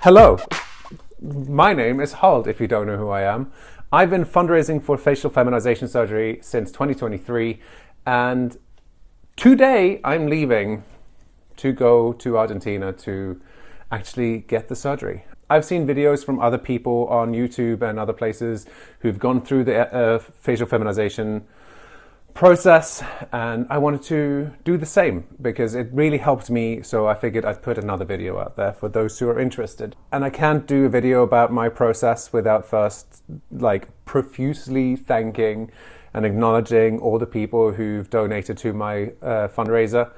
Hello, my name is Huld, if you don't know who I am. I've been fundraising for facial feminization surgery since 2023, and today I'm leaving to go to Argentina to actually get the surgery. I've seen videos from other people on YouTube and other places who've gone through the facial feminization process, and I wanted to do the same because it really helped me, so I figured I'd put another video out there for those who are interested. And I can't do a video about my process without first profusely thanking and acknowledging all the people who've donated to my fundraiser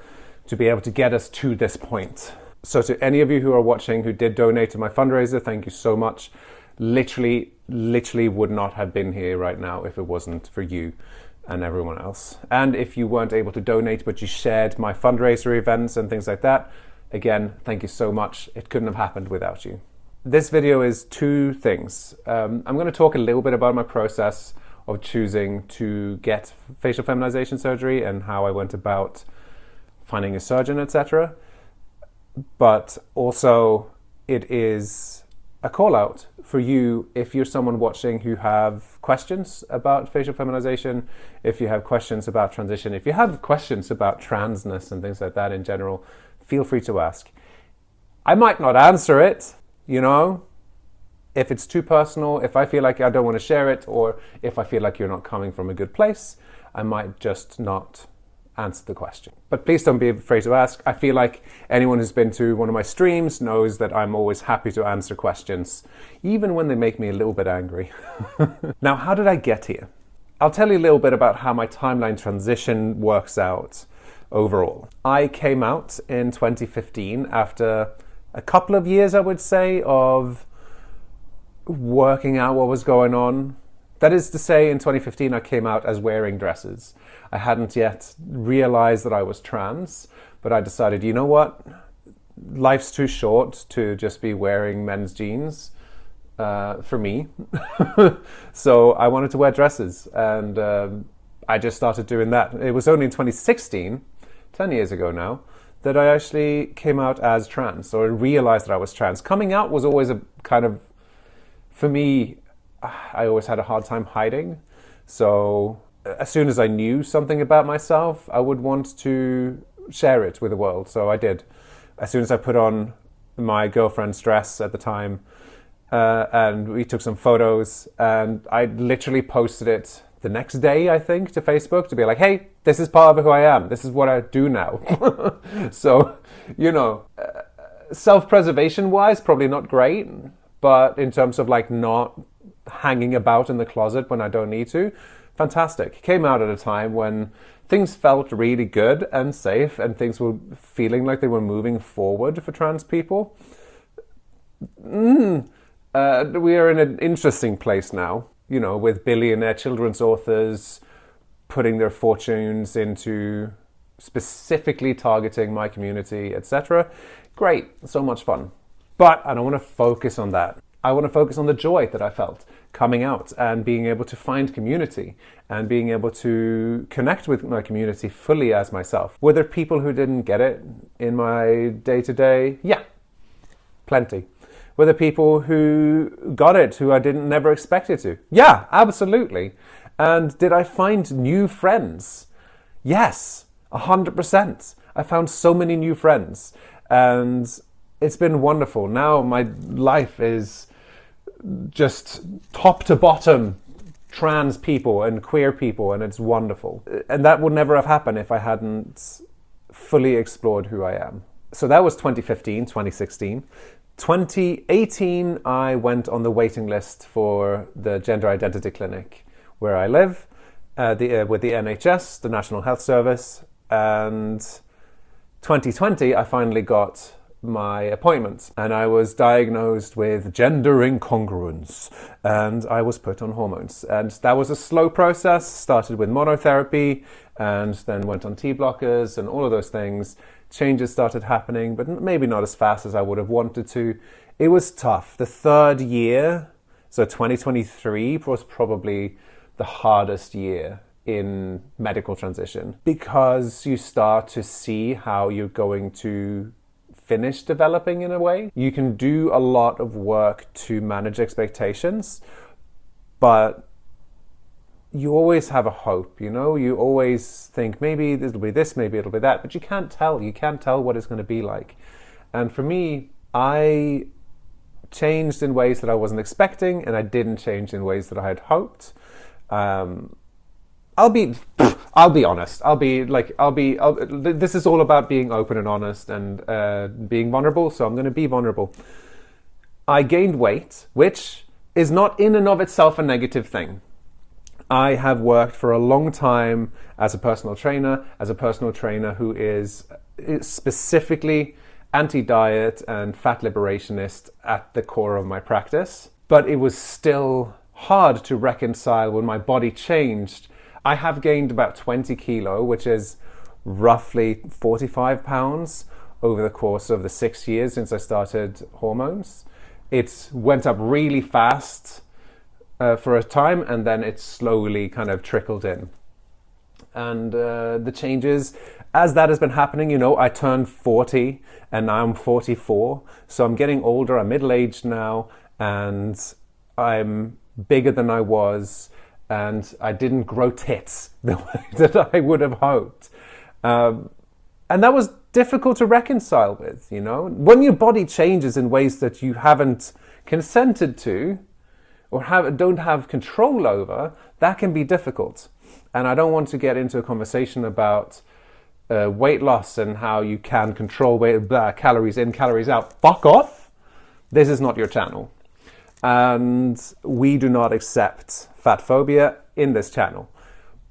to be able to get us to this point. So to any of you who are watching who did donate to my fundraiser, thank you so much. Literally would not have been here right now if it wasn't for you and everyone else. And if you weren't able to donate but you shared my fundraiser events and things like that, again, thank you so much. It couldn't have happened without you. This video is two things. I'm going to talk a little bit about my process of choosing to get facial feminization surgery and how I went about finding a surgeon, etc. But also it is a call out for you if you're someone watching who have questions about facial feminization, if you have questions about transition, if you have questions about transness and things like that in general, feel free to ask. I might not answer it, if it's too personal, if I feel like I don't want to share it, or if I feel like you're not coming from a good place, I might just not answer the question. But please don't be afraid to ask. I feel like anyone who's been to one of my streams knows that I'm always happy to answer questions, even when they make me a little bit angry. Now, how did I get here? I'll tell you a little bit about how my timeline transition works out overall. I came out in 2015 after a couple of years, I would say, of working out what was going on. That is to say, in 2015, I came out as wearing dresses. I hadn't yet realized that I was trans, but I decided, you know what? Life's too short to just be wearing men's jeans for me. So I wanted to wear dresses, and I just started doing that. It was only in 2016, 10 years ago now, that I actually came out as trans, or realized that I was trans. Coming out was always a kind of, for me, I always had a hard time hiding. So as soon as I knew something about myself, I would want to share it with the world. So I did. As soon as I put on my girlfriend's dress at the time, and we took some photos, and I literally posted it the next day, I think, to Facebook to be like, hey, this is part of who I am. This is what I do now. So, self-preservation wise, probably not great, but in terms of not hanging about in the closet when I don't need to, fantastic. Came out at a time when things felt really good and safe, and things were feeling like they were moving forward for trans people. We are in an interesting place now, with billionaire children's authors putting their fortunes into specifically targeting my community, etc. Great, so much fun. But I don't want to focus on that. I want to focus on the joy that I felt coming out and being able to find community and being able to connect with my community fully as myself. Were there people who didn't get it in my day-to-day? Yeah, plenty. Were there people who got it who I didn't never expected to? Yeah, absolutely. And did I find new friends? Yes, 100%. I found so many new friends, and it's been wonderful. Now my life is just top to bottom trans people and queer people, and it's wonderful. And that would never have happened if I hadn't fully explored who I am. So that was 2015, 2016. 2018, I went on the waiting list for the gender identity clinic where I live with the NHS, the National Health Service. And 2020, I finally got my appointment, and I was diagnosed with gender incongruence, and I was put on hormones. And that was a slow process. Started with monotherapy and then went on T blockers and all of those things. Changes started happening, but maybe not as fast as I would have wanted to. It was tough. The third year, so 2023, was probably the hardest year in medical transition, because you start to see how you're going to finished developing in a way. You can do a lot of work to manage expectations, but you always have a hope, you know? You always think maybe it'll be this, maybe it'll be that, but you can't tell. You can't tell what it's going to be like. And for me, I changed in ways that I wasn't expecting, and I didn't change in ways that I had hoped. I'll be honest. This is all about being open and honest and being vulnerable, so I'm going to be vulnerable. I gained weight, which is not in and of itself a negative thing. I have worked for a long time as a personal trainer who is specifically anti-diet and fat liberationist at the core of my practice. But it was still hard to reconcile when my body changed. I have gained about 20 kilo, which is roughly 45 pounds over the course of the 6 years since I started hormones. It went up really fast for a time, and then it slowly kind of trickled in. And the changes, as that has been happening, you know, I turned 40 and now I'm 44. So I'm getting older, I'm middle-aged now, and I'm bigger than I was, and I didn't grow tits the way that I would have hoped. And that was difficult to reconcile with, you know. When your body changes in ways that you haven't consented to or don't have control over, that can be difficult. And I don't want to get into a conversation about weight loss and how you can control calories in, calories out. Fuck off. This is not your channel. And we do not accept fat phobia in this channel.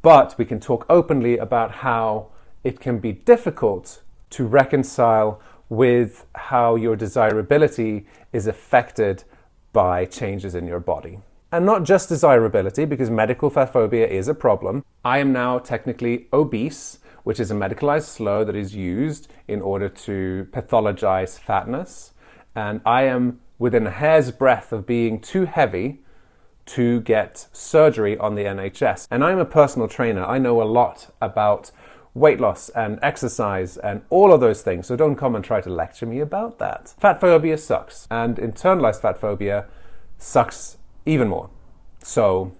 But we can talk openly about how it can be difficult to reconcile with how your desirability is affected by changes in your body. And not just desirability, because medical fat phobia is a problem. I am now technically obese, which is a medicalized slur that is used in order to pathologize fatness. And I am within a hair's breadth of being too heavy to get surgery on the NHS. And I'm a personal trainer. I know a lot about weight loss and exercise and all of those things. So don't come and try to lecture me about that. Fat phobia sucks. And internalized fat phobia sucks even more. So,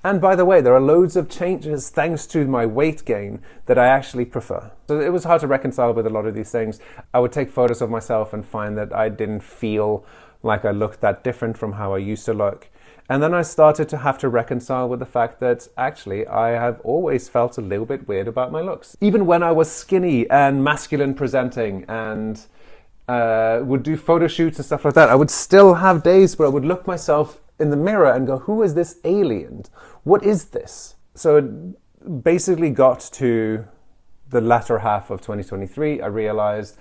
and by the way, there are loads of changes thanks to my weight gain that I actually prefer. So it was hard to reconcile with a lot of these things. I would take photos of myself and find that I didn't feel like I looked that different from how I used to look. And then I started to have to reconcile with the fact that actually I have always felt a little bit weird about my looks. Even when I was skinny and masculine presenting and would do photo shoots and stuff like that, I would still have days where I would look myself in the mirror and go, who is this alien? What is this? So it basically got to the latter half of 2023. I realized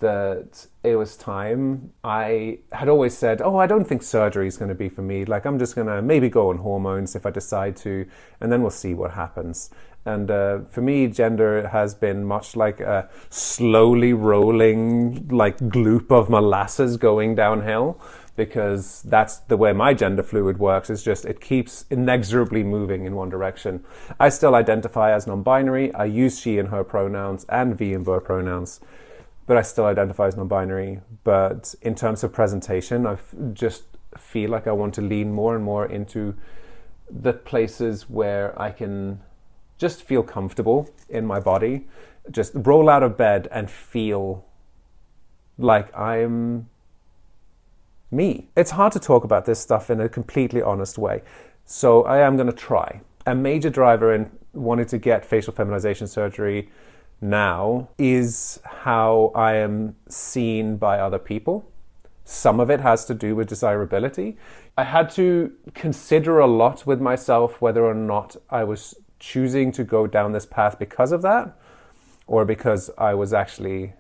that it was time. I had always said, I don't think surgery is going to be for me. Like, I'm just going to maybe go on hormones if I decide to, and then we'll see what happens. And for me, gender has been much like a slowly rolling, like, gloop of molasses going downhill, because that's the way my gender fluid works. It's just, it keeps inexorably moving in one direction. I still identify as non-binary. I use she and her pronouns and V and ver pronouns, but I still identify as non-binary. But in terms of presentation, I just feel like I want to lean more and more into the places where I can just feel comfortable in my body, just roll out of bed and feel like I'm me. It's hard to talk about this stuff in a completely honest way. So I am going to try. A major driver in wanting to get facial feminization surgery now is how I am seen by other people. Some of it has to do with desirability. I had to consider a lot with myself whether or not I was choosing to go down this path because of that, or because I was actually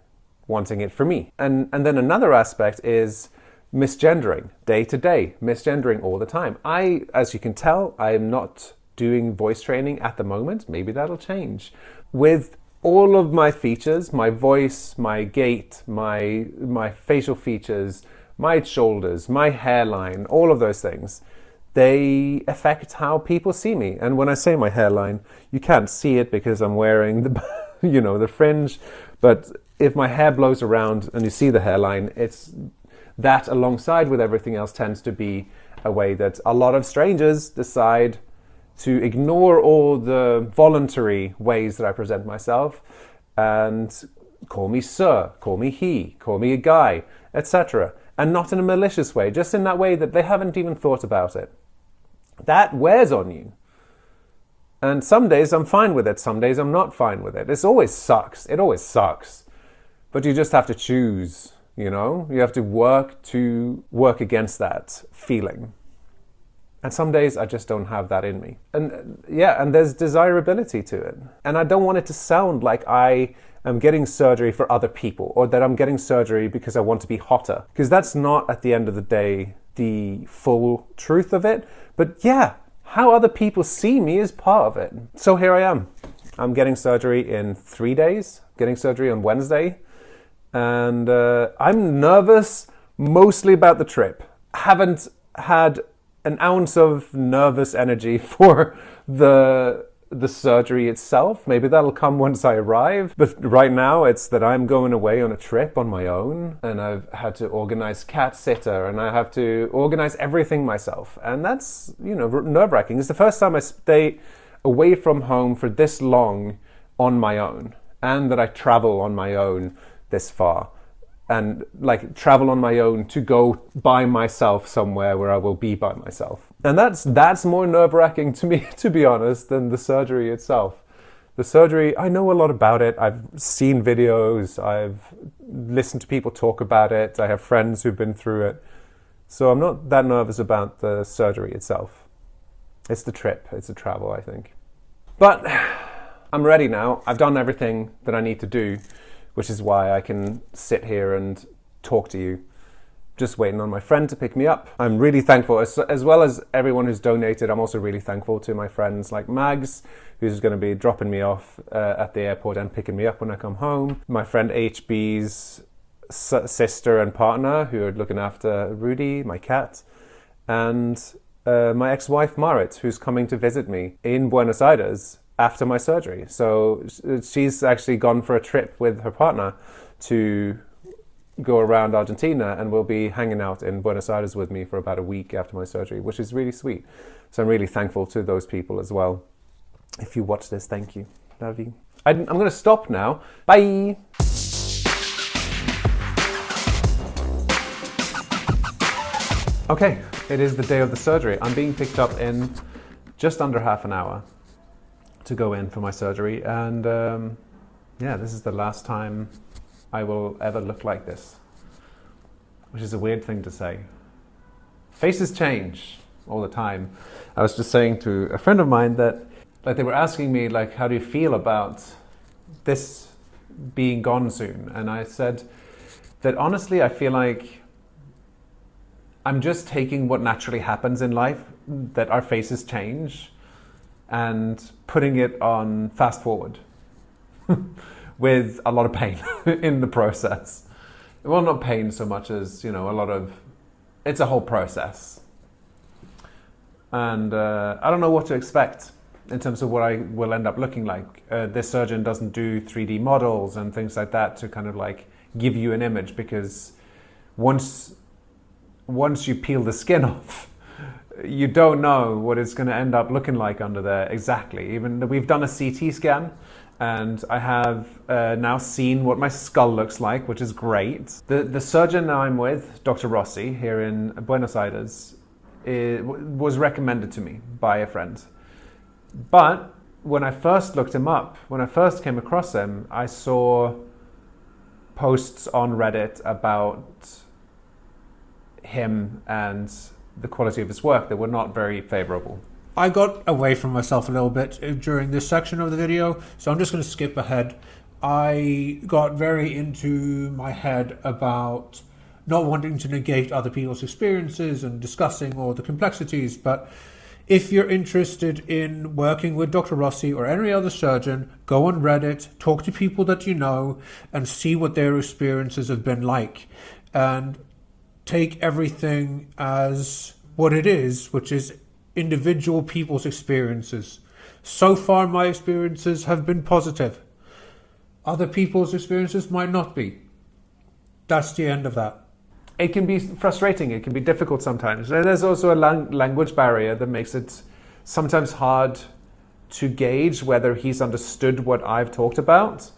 wanting it for me. And then another aspect is misgendering, day to day, misgendering all the time. As you can tell, I am not doing voice training at the moment. Maybe that'll change. With all of my features, my voice, my gait, my facial features, my shoulders, my hairline, all of those things, they affect how people see me. And when I say my hairline, you can't see it because I'm wearing the, the fringe, but if my hair blows around and you see the hairline, it's that alongside with everything else tends to be a way that a lot of strangers decide to ignore all the voluntary ways that I present myself and call me sir, call me he, call me a guy, etc. And not in a malicious way, just in that way that they haven't even thought about it. That wears on you. And some days I'm fine with it, some days I'm not fine with it. It always sucks. But you just have to choose, you know? You have to work against that feeling. And some days I just don't have that in me. And there's desirability to it. And I don't want it to sound like I am getting surgery for other people or that I'm getting surgery because I want to be hotter. Because that's not, at the end of the day, the full truth of it. But yeah, how other people see me is part of it. So here I am. I'm getting surgery in 3 days, getting surgery on Wednesday. And I'm nervous mostly about the trip. Haven't had an ounce of nervous energy for the surgery itself. Maybe that'll come once I arrive. But right now it's that I'm going away on a trip on my own and I've had to organize cat sitter and I have to organize everything myself. And that's, nerve-wracking. It's the first time I stay away from home for this long on my own and that I travel on my own this far. And travel on my own to go by myself somewhere where I will be by myself. And that's more nerve-wracking to me, to be honest, than the surgery itself. The surgery, I know a lot about it. I've seen videos. I've listened to people talk about it. I have friends who've been through it. So I'm not that nervous about the surgery itself. It's the trip. It's the travel, I think. But I'm ready now. I've done everything that I need to do, which is why I can sit here and talk to you. Just waiting on my friend to pick me up. I'm really thankful, as well as everyone who's donated. I'm also really thankful to my friends like Mags, who's going to be dropping me off at the airport and picking me up when I come home. My friend HB's sister and partner, who are looking after Rudy, my cat. And my ex-wife Marit, who's coming to visit me in Buenos Aires after my surgery. So she's actually gone for a trip with her partner to go around Argentina and will be hanging out in Buenos Aires with me for about a week after my surgery, which is really sweet. So I'm really thankful to those people as well. If you watch this, thank you. Love you. I'm going to stop now. Bye. Okay, it is the day of the surgery. I'm being picked up in just under half an hour to go in for my surgery, and this is the last time I will ever look like this, which is a weird thing to say. Faces change all the time. I was just saying to a friend of mine that they were asking me how do you feel about this being gone soon, and I said that honestly I feel like I'm just taking what naturally happens in life, that our faces change, and putting it on fast forward with a lot of pain in the process. Well, not pain so much as, it's a whole process. And I don't know what to expect in terms of what I will end up looking like. This surgeon doesn't do 3D models and things like that to kind of give you an image, because once you peel the skin off, you don't know what it's going to end up looking like under there exactly. Even we've done a CT scan, and I have now seen what my skull looks like, which is great. The surgeon I'm with, Dr. Rossi, here in Buenos Aires, was recommended to me by a friend. But when I first looked him up, when I first came across him, I saw posts on Reddit about him and the quality of his work that were not very favorable. I got away from myself a little bit during this section of the video, so I'm just going to skip ahead. I got very into my head about not wanting to negate other people's experiences and discussing all the complexities, but if you're interested in working with Dr. Rossi or any other surgeon, go on Reddit, talk to people that you know, and see what their experiences have been like. And take everything as what it is, which is individual people's experiences. So far, my experiences have been positive. Other people's experiences might not be. That's the end of that. It can be frustrating, it can be difficult sometimes. And there's also a language barrier that makes it sometimes hard to gauge whether he's understood what I've talked about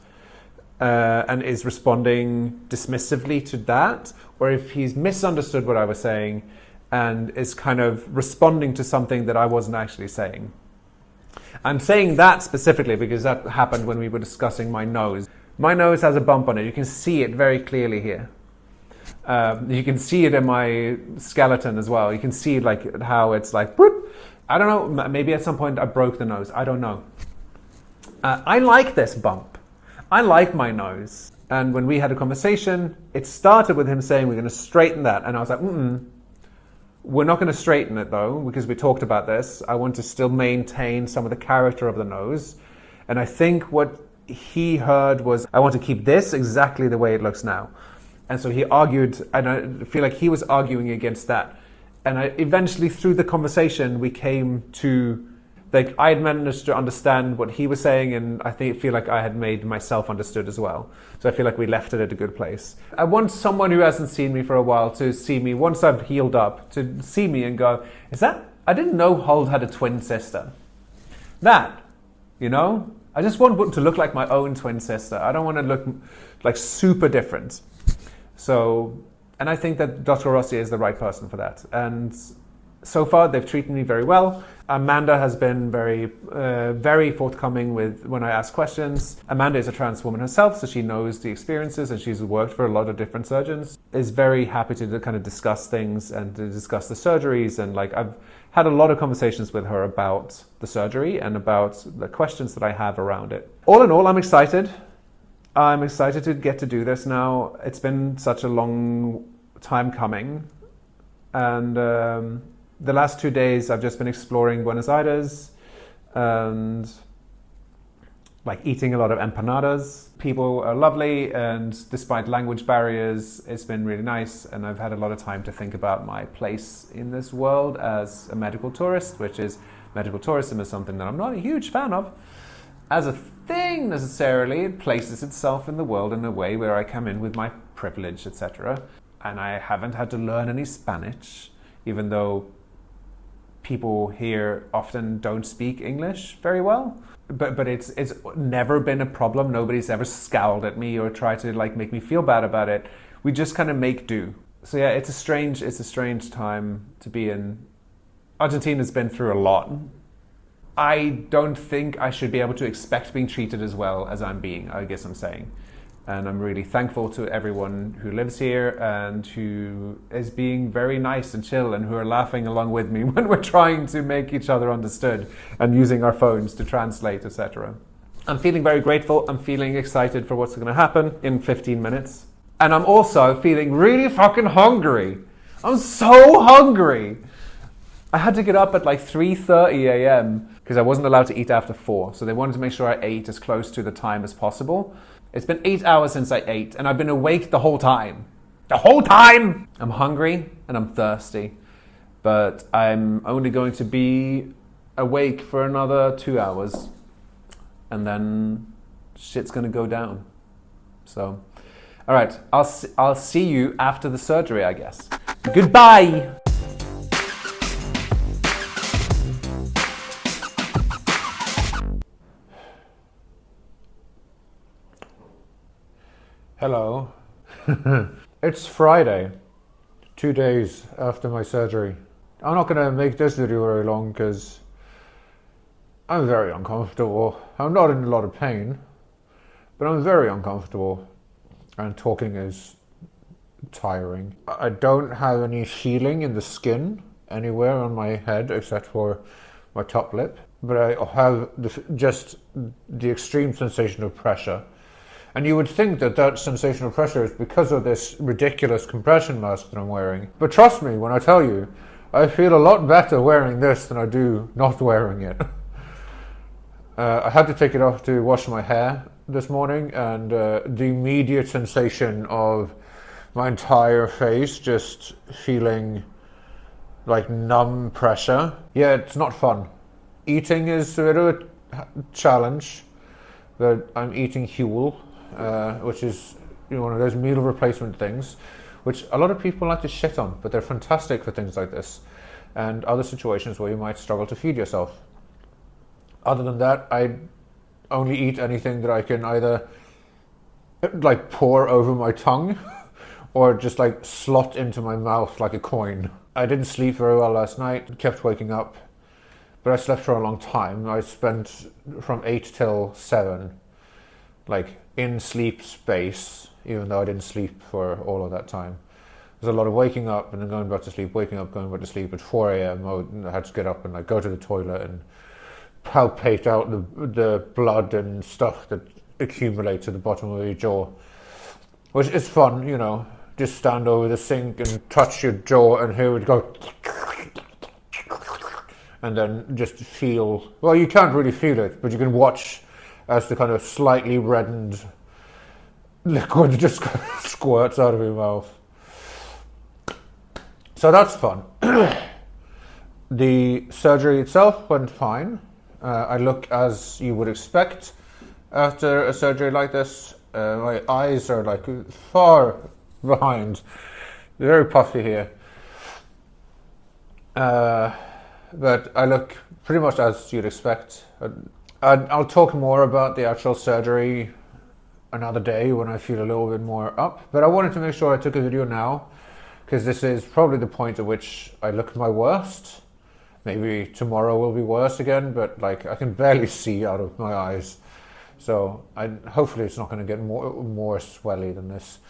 and is responding dismissively to that, or if he's misunderstood what I was saying and is kind of responding to something that I wasn't actually saying. I'm saying that specifically because that happened when we were discussing my nose. My nose has a bump on it. You can see it very clearly here. You can see it in my skeleton as well. You can see like how it's like, whoop. I don't know, maybe at some point I broke the nose. I don't know. I like this bump. I like my nose. And when we had a conversation, it started with him saying, we're going to straighten that. And I was like, we're not going to straighten it though, because we talked about this. I want to still maintain some of the character of the nose. And I think what he heard was, I want to keep this exactly the way it looks now. And so he argued, and I feel like he was arguing against that. And eventually through the conversation, we came to, like, I had managed to understand what he was saying, and I feel like I had made myself understood as well. So I feel like we left it at a good place. I want someone who hasn't seen me for a while to see me, once I've healed up, to see me and go, I didn't know Huld had a twin sister. That, I just want to look like my own twin sister. I don't want to look like super different. So, and I think that Dr. Rossi is the right person for that. And so far, they've treated me very well. Amanda has been very forthcoming with when I ask questions. Amanda is a trans woman herself, so she knows the experiences and she's worked for a lot of different surgeons. Is very happy to kind of discuss things and to discuss the surgeries. And like I've had a lot of conversations with her about the surgery and about the questions that I have around it. All in all, I'm excited. I'm excited to get to do this now. It's been such a long time coming. And the last 2 days I've just been exploring Buenos Aires and like eating a lot of empanadas. People are lovely, and despite language barriers, it's been really nice. And I've had a lot of time to think about my place in this world as a medical tourist, medical tourism is something that I'm not a huge fan of. As a thing necessarily, it places itself in the world in a way where I come in with my privilege, etc. And I haven't had to learn any Spanish, even though people here often don't speak English very well. But it's never been a problem. Nobody's ever scowled at me or tried to like make me feel bad about it. We just kind of make do. So yeah, it's a strange time to be in. Argentina's been through a lot. I don't think I should be able to expect being treated as well as I'm being, I guess I'm saying. And I'm really thankful to everyone who lives here and who is being very nice and chill and who are laughing along with me when we're trying to make each other understood and using our phones to translate, etc. I'm feeling very grateful. I'm feeling excited for what's going to happen in 15 minutes. And I'm also feeling really fucking hungry. I'm so hungry. I had to get up at like 3:30 a.m. because I wasn't allowed to eat after 4. So they wanted to make sure I ate as close to the time as possible. It's been 8 hours since I ate, and I've been awake the whole time. The whole time! I'm hungry and I'm thirsty, but I'm only going to be awake for another 2 hours, and then shit's going to go down. So, all right, I'll see you after the surgery, I guess. Goodbye! Hello. It's Friday, 2 days after my surgery. I'm not going to make this video very long because I'm very uncomfortable. I'm not in a lot of pain, but I'm very uncomfortable and talking is tiring. I don't have any feeling in the skin anywhere on my head except for my top lip, but I have just the extreme sensation of pressure. And you would think that that sensation of pressure is because of this ridiculous compression mask that I'm wearing. But trust me when I tell you, I feel a lot better wearing this than I do not wearing it. I had to take it off to wash my hair this morning, and the immediate sensation of my entire face just feeling like numb pressure. Yeah, it's not fun. Eating is a bit of a challenge, but I'm eating Huld. which is one of those meal replacement things, which a lot of people like to shit on, but they're fantastic for things like this and other situations where you might struggle to feed yourself. Other than that, I only eat anything that I can either like pour over my tongue or just like slot into my mouth like a coin. I didn't sleep very well last night, kept waking up, but I slept for a long time. I spent from 8 till 7 like in sleep space, even though I didn't sleep for all of that time. There's a lot of waking up and then going back to sleep, waking up, going back to sleep. At 4 a.m. I had to get up and like go to the toilet and palpate out the blood and stuff that accumulates at the bottom of your jaw, which is fun, just stand over the sink and touch your jaw and hear it go, and then just feel, well, you can't really feel it, but you can watch as the kind of slightly reddened liquid just squirts out of your mouth. So that's fun. The surgery itself went fine. I look as you would expect after a surgery like this. My eyes are like far behind. They're very puffy here. But I look pretty much as you'd expect. I'll talk more about the actual surgery another day when I feel a little bit more up. But I wanted to make sure I took a video now, because this is probably the point at which I look my worst. Maybe tomorrow will be worse again, but like I can barely see out of my eyes. So hopefully it's not going to get more swelly than this.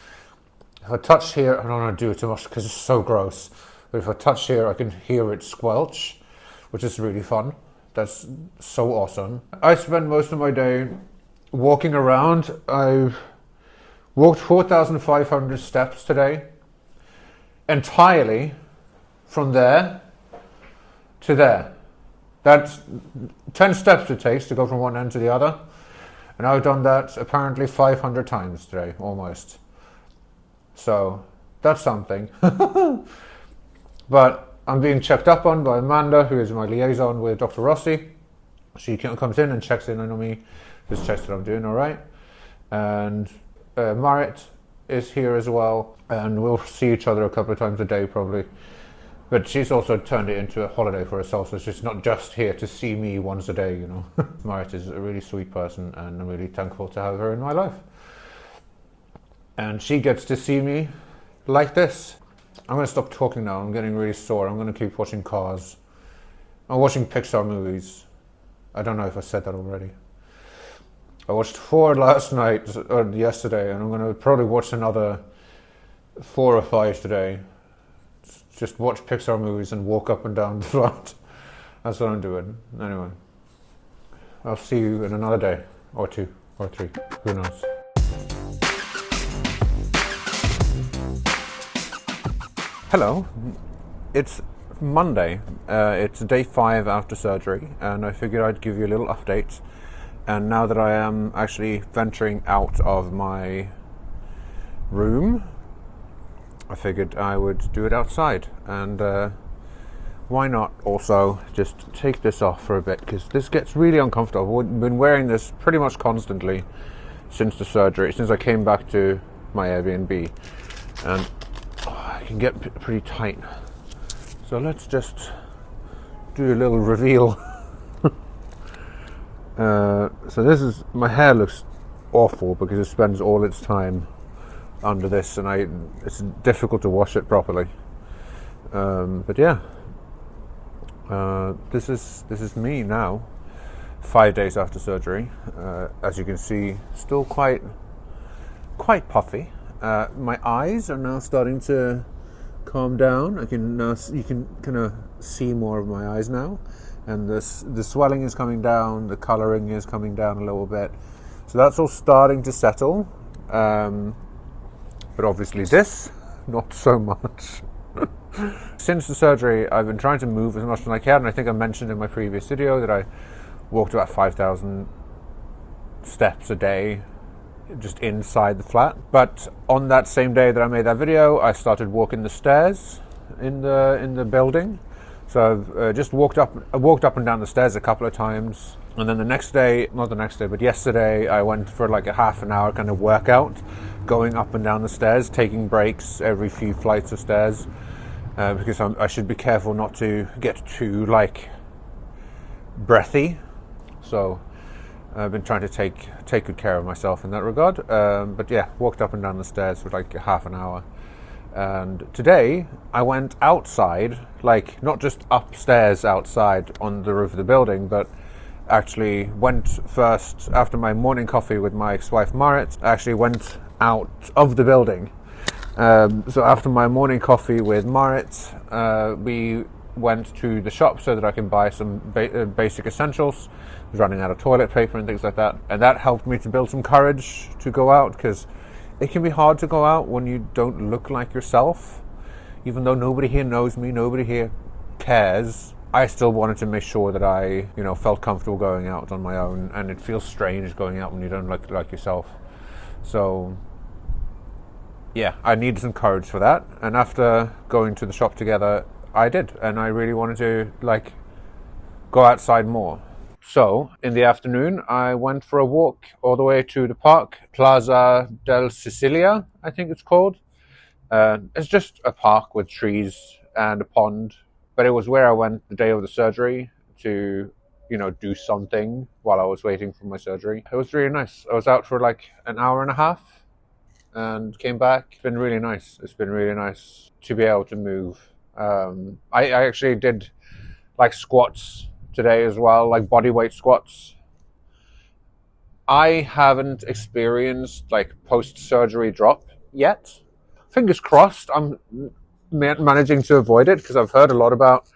If I touch here, I don't want to do it too much because it's so gross. But if I touch here, I can hear it squelch, which is really fun. That's so awesome. I spend most of my day walking around. I've walked 4,500 steps today, entirely from there to there. That's 10 steps it takes to go from one end to the other. And I've done that apparently 500 times today, almost. So that's something. But I'm being checked up on by Amanda, who is my liaison with Dr. Rossi. She comes in and checks in on me, just checks that I'm doing all right. And Marit is here as well, and we'll see each other a couple of times a day probably. But she's also turned it into a holiday for herself, so she's not just here to see me once a day, Marit is a really sweet person, and I'm really thankful to have her in my life. And she gets to see me like this. I'm going to stop talking now. I'm getting really sore. I'm going to keep watching Cars. I'm watching Pixar movies. I don't know if I said that already. I watched 4 last night, or yesterday, and I'm going to probably watch another 4 or 5 today. Just watch Pixar movies and walk up and down the flat. That's what I'm doing. Anyway, I'll see you in another day, or 2, or 3. Who knows? Hello. It's Monday. It's day 5 after surgery, and I figured I'd give you a little update. And now that I am actually venturing out of my room, I figured I would do it outside, and why not also just take this off for a bit, because this gets really uncomfortable. I've been wearing this pretty much constantly since the surgery, since I came back to my Airbnb, and I can get pretty tight. So let's just do a little reveal. So this is, my hair looks awful because it spends all its time under this, and it's difficult to wash it properly. But yeah, this is me now, 5 days after surgery. As you can see, still quite puffy. My eyes are now starting to calm down. You can kind of see more of my eyes now, and the swelling is coming down. The colouring is coming down a little bit. So that's all starting to settle. But obviously this, not so much. Since the surgery, I've been trying to move as much as I can, and I think I mentioned in my previous video that I walked about 5,000 steps a day just inside the flat. But on that same day that I made that video, I started walking the stairs in the building. So I've just walked up and down the stairs a couple of times, and then but yesterday I went for like a half an hour kind of workout, going up and down the stairs, taking breaks every few flights of stairs, because I should be careful not to get too like breathy. So I've been trying to take good care of myself in that regard. But yeah, walked up and down the stairs for like a half an hour. And today I went outside, like not just upstairs outside on the roof of the building, but actually went first after my morning coffee with my ex-wife Marit. I actually went out of the building. So after my morning coffee with Marit, we went to the shop so that I can buy some basic essentials. I was running out of toilet paper and things like that, and that helped me to build some courage to go out, because it can be hard to go out when you don't look like yourself. Even though nobody here knows me, nobody here cares, I still wanted to make sure that I, felt comfortable going out on my own, and it feels strange going out when you don't look like yourself. So yeah, I needed some courage for that, and after going to the shop together, I did, and I really wanted to go outside more. So in the afternoon, I went for a walk all the way to the park, Plaza del Sicilia, I think it's called. It's just a park with trees and a pond, but it was where I went the day of the surgery to, do something while I was waiting for my surgery. It was really nice. I was out for like an hour and a half and came back. It's been really nice. It's been really nice to be able to move. I actually did like squats today as well, like body weight squats. I haven't experienced like post-surgery drop yet. Fingers crossed I'm managing to avoid it, because I've heard a lot about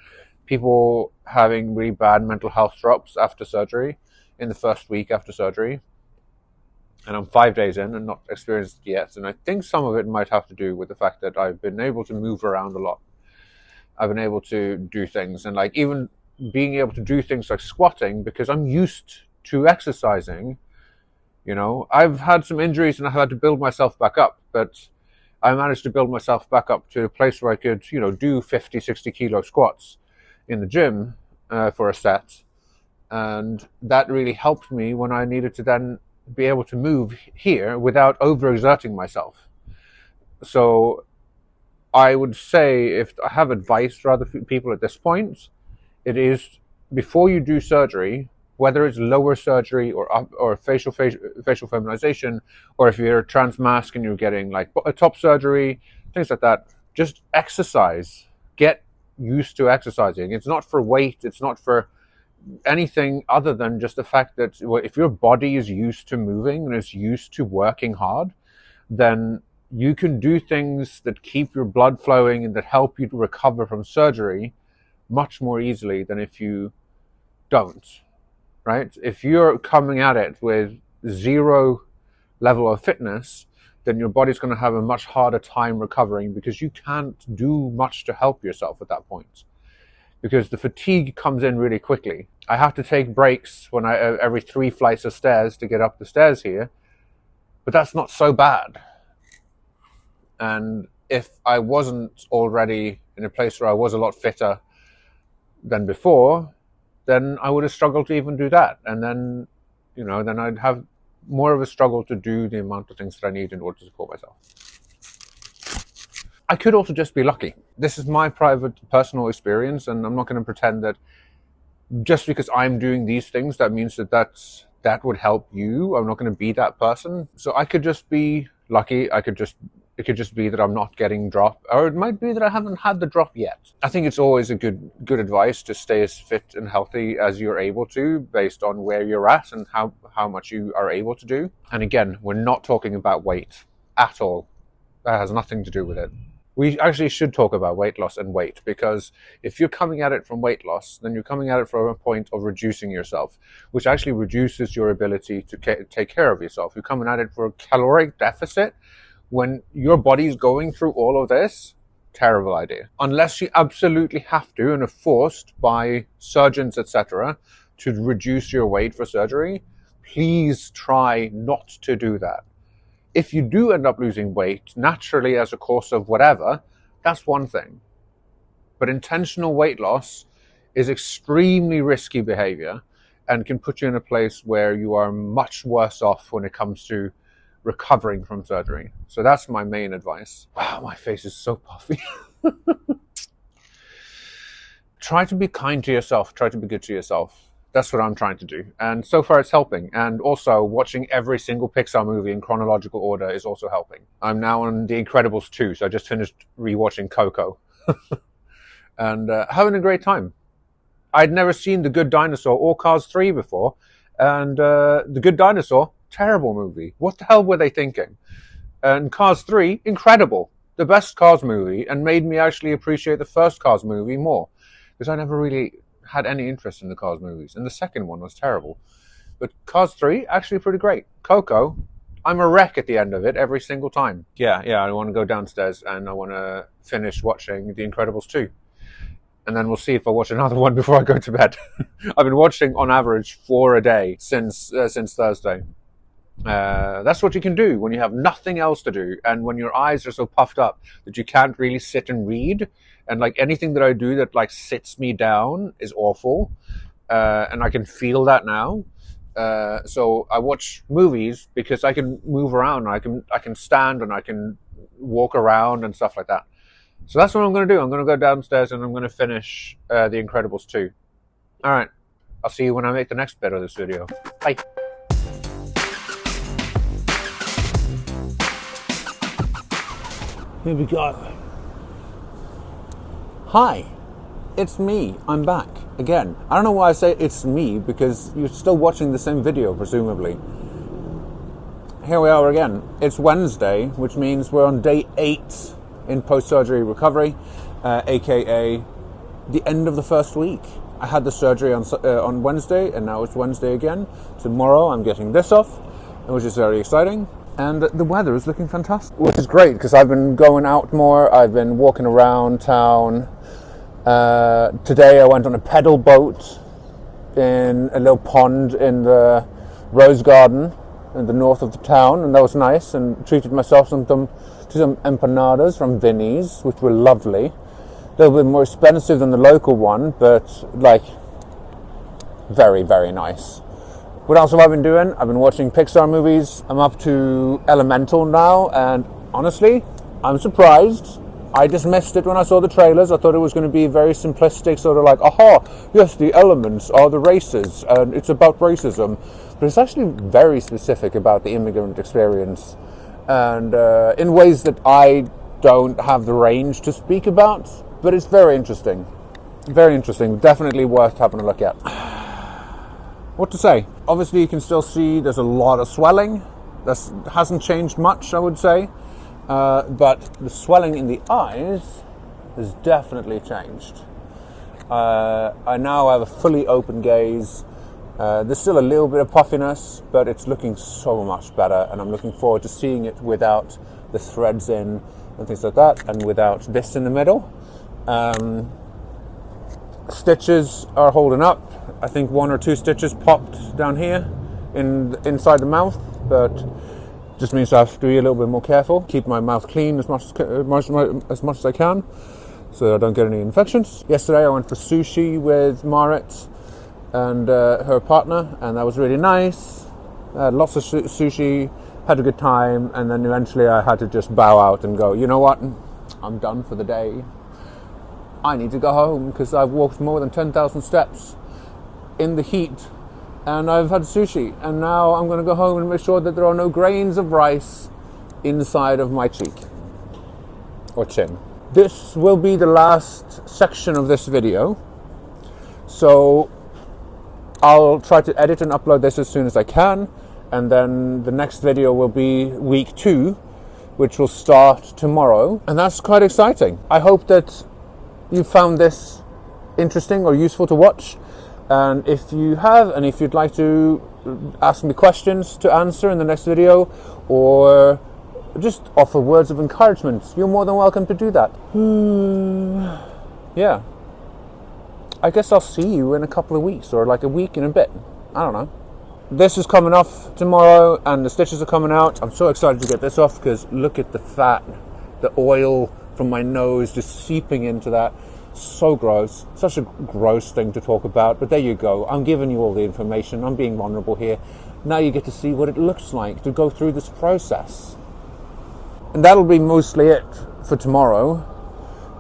people having really bad mental health drops after surgery, in the first week after surgery. And I'm 5 days in and not experienced it yet. And I think some of it might have to do with the fact that I've been able to move around a lot. I've been able to do things, and like even being able to do things like squatting, because I'm used to exercising. I've had some injuries and I've had to build myself back up, but I managed to build myself back up to a place where I could, do 50, 60 kilo squats in the gym for a set. And that really helped me when I needed to then be able to move here without overexerting myself. So I would say, if I have advice for other people at this point, it is, before you do surgery, whether it's lower surgery or facial feminization, or if you're a trans mask and you're getting like a top surgery, things like that, just exercise. Get used to exercising. It's not for weight. It's not for anything other than just the fact that if your body is used to moving and is used to working hard, then you can do things that keep your blood flowing and that help you to recover from surgery much more easily than if you don't, right? If you're coming at it with zero level of fitness, then your body's going to have a much harder time recovering, because you can't do much to help yourself at that point, because the fatigue comes in really quickly. I have to take breaks when every 3 flights of stairs to get up the stairs here, but that's not so bad. And if I wasn't already in a place where I was a lot fitter than before, then I would have struggled to even do that. And then, then I'd have more of a struggle to do the amount of things that I need in order to support myself. I could also just be lucky. This is my private, personal experience, and I'm not going to pretend that just because I'm doing these things, that means that would help you. I'm not going to be that person. So I could just be lucky. It could just be that I'm not getting drop, or it might be that I haven't had the drop yet. I think it's always a good advice to stay as fit and healthy as you're able to, based on where you're at and how much you are able to do. And again, we're not talking about weight at all. That has nothing to do with it. We actually should talk about weight loss and weight, because if you're coming at it from weight loss, then you're coming at it from a point of reducing yourself, which actually reduces your ability to take care of yourself. You're coming at it for a caloric deficit when your body's going through all of this. Terrible idea. Unless you absolutely have to and are forced by surgeons, etc., to reduce your weight for surgery, please try not to do that. If you do end up losing weight naturally as a course of whatever, that's one thing. But intentional weight loss is extremely risky behavior and can put you in a place where you are much worse off when it comes to recovering from surgery. So that's my main advice. Wow, my face is so puffy. Try to be kind to yourself. Try to be good to yourself. That's what I'm trying to do. And so far it's helping. And also watching every single Pixar movie in chronological order is also helping. I'm now on The Incredibles 2, so I just finished rewatching Coco. And having a great time. I'd never seen The Good Dinosaur or Cars 3 before. And The Good Dinosaur, terrible movie. What the hell were they thinking? And Cars 3, incredible. The best Cars movie, and made me actually appreciate the first Cars movie more. Because I never really had any interest in the Cars movies. And the second one was terrible. But Cars 3, actually pretty great. Coco, I'm a wreck at the end of it every single time. Yeah, I want to go downstairs and I want to finish watching The Incredibles 2. And then we'll see if I watch another one before I go to bed. I've been watching on average 4 a day since Thursday. That's what you can do when you have nothing else to do and when your eyes are so puffed up that you can't really sit and read. And like anything that I do that like sits me down is awful. And I can feel that now. So I watch movies because I can move around. I can stand and I can walk around and stuff like that. So that's what I'm going to do. I'm going to go downstairs and I'm going to finish The Incredibles 2. All right. I'll see you when I make the next bit of this video. Bye. Here we go. Hi, it's me. I'm back again. I don't know why I say it's me, because you're still watching the same video, presumably. Here we are again. It's Wednesday, which means we're on day 8 in post-surgery recovery, aka the end of the first week. I had the surgery on Wednesday, and now it's Wednesday again. Tomorrow I'm getting this off, which is very exciting. And the weather is looking fantastic, which is great because I've been going out more. I've been walking around town. Today I went on a pedal boat in a little pond in the Rose Garden in the north of the town, and that was nice, and treated myself to some empanadas from Vinny's, which were lovely. A little bit more expensive than the local one, but like very, very nice. What else have I been doing? I've been watching Pixar movies. I'm up to Elemental now, and honestly, I'm surprised. I just missed it when I saw the trailers. I thought it was going to be very simplistic, sort of like, aha, yes, the elements are the races, and it's about racism. But it's actually very specific about the immigrant experience, and in ways that I don't have the range to speak about, but it's very interesting. Very interesting. Definitely worth having a look at. What to say? Obviously, you can still see there's a lot of swelling. That hasn't changed much, I would say. But the swelling in the eyes has definitely changed. I now have a fully open gaze. There's still a little bit of puffiness, but it's looking so much better. And I'm looking forward to seeing it without the threads in and things like that, and without this in the middle. Stitches are holding up. I think 1 or 2 stitches popped down here inside the mouth, but just means I have to be a little bit more careful. Keep my mouth clean as much as I can, so I don't get any infections. Yesterday I went for sushi with Marit and her partner, and that was really nice. Lots of sushi, had a good time, and then eventually I had to just bow out and go, you know what, I'm done for the day. I need to go home because I've walked more than 10,000 steps in the heat, and I've had sushi, and now I'm going to go home and make sure that there are no grains of rice inside of my cheek or chin. This will be the last section of this video, so I'll try to edit and upload this as soon as I can, and then the next video will be week 2, which will start tomorrow, and that's quite exciting. I hope that you found this interesting or useful to watch. And if you have, and if you'd like to ask me questions to answer in the next video, or just offer words of encouragement, you're more than welcome to do that. Yeah. I guess I'll see you in a couple of weeks, or like a week and a bit. I don't know. This is coming off tomorrow, and the stitches are coming out. I'm so excited to get this off, because look at the fat, the oil from my nose just seeping into that. So gross. Such a gross thing to talk about. But there you go. I'm giving you all the information. I'm being vulnerable here. Now you get to see what it looks like to go through this process. And that'll be mostly it for tomorrow.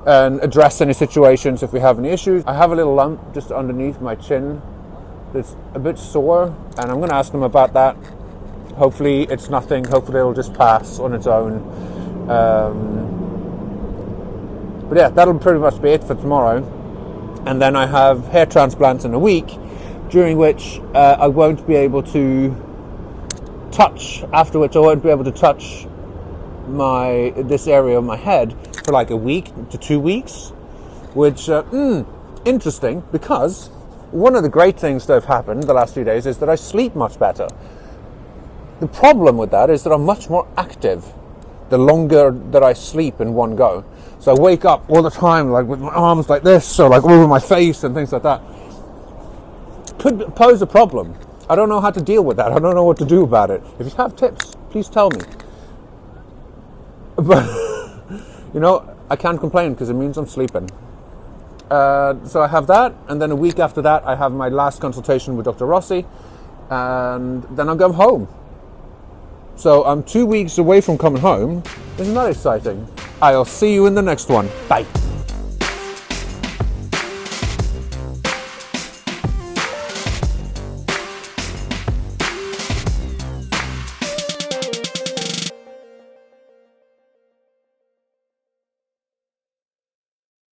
And address any situations if we have any issues. I have a little lump just underneath my chin that's a bit sore. And I'm going to ask them about that. Hopefully it's nothing. Hopefully it'll just pass on its own. But yeah, that'll pretty much be it for tomorrow. And then I have hair transplants in a week, during which I won't be able to touch, afterwards I won't be able to touch this area of my head for like a week to 2 weeks, which, interesting, because one of the great things that have happened the last few days is that I sleep much better. The problem with that is that I'm much more active the longer that I sleep in one go. So I wake up all the time like with my arms like this, or like over my face and things like that. Could pose a problem. I don't know how to deal with that. I don't know what to do about it. If you have tips, please tell me. But, I can't complain because it means I'm sleeping. So I have that, and then a week after that I have my last consultation with Dr. Rossi, and then I'll go home. So I'm 2 weeks away from coming home. Isn't that exciting? I'll see you in the next one. Bye.